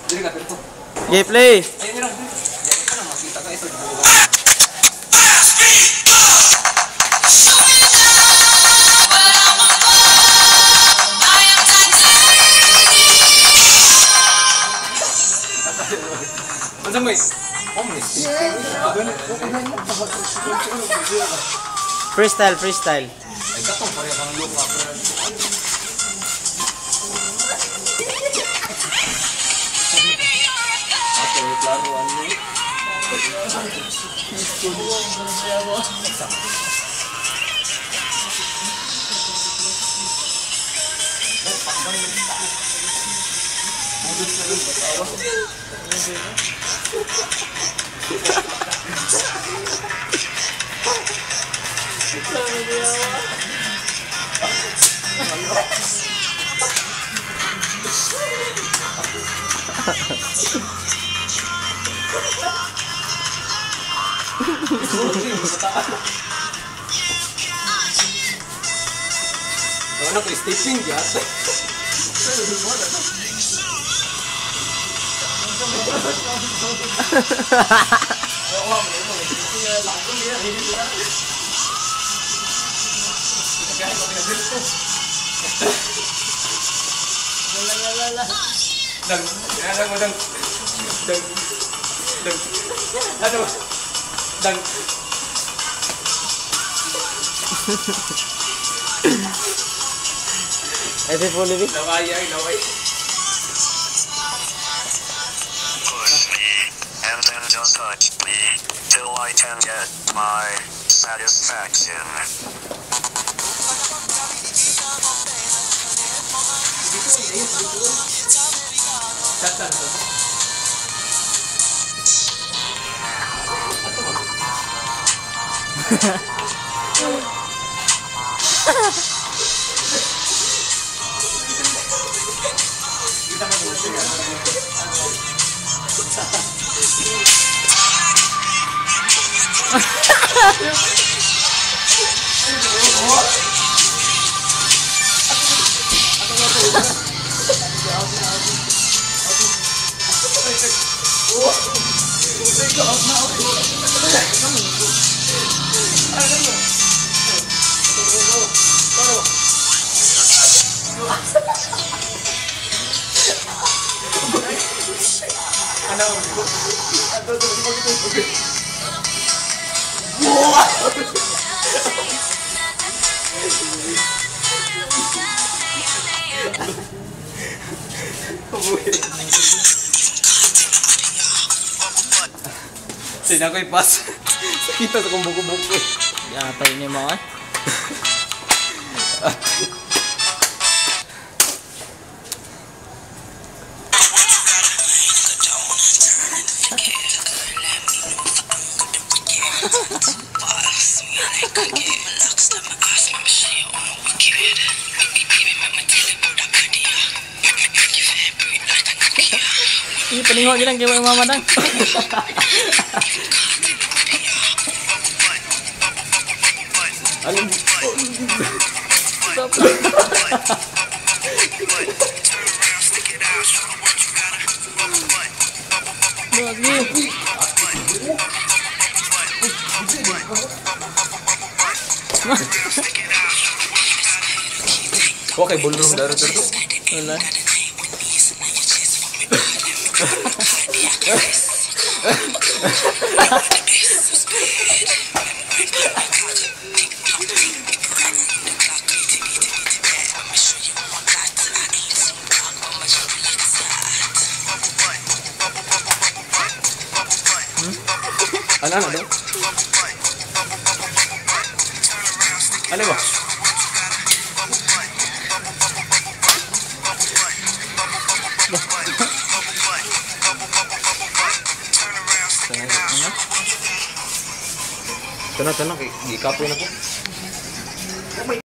Dili ka pero. Okay, play. Ay, mira. Ano makita ka ito. Macam ni. Freestyle, freestyle. Ay, katong pare kang look ako. Ato klaro ano. Ano ko stepping ya? Edit mo libig. Naway. Push me and then just touch me till I can get my satisfaction. Sina ko ipas. Kita sa kong buko-buko. Yatay niya mga. Ih, peningok je lang kaya mama dang. Alam. Kok kayak bolong darah tu? Wala. Ano dong? Ano ba? Tenang, gikapoy na po.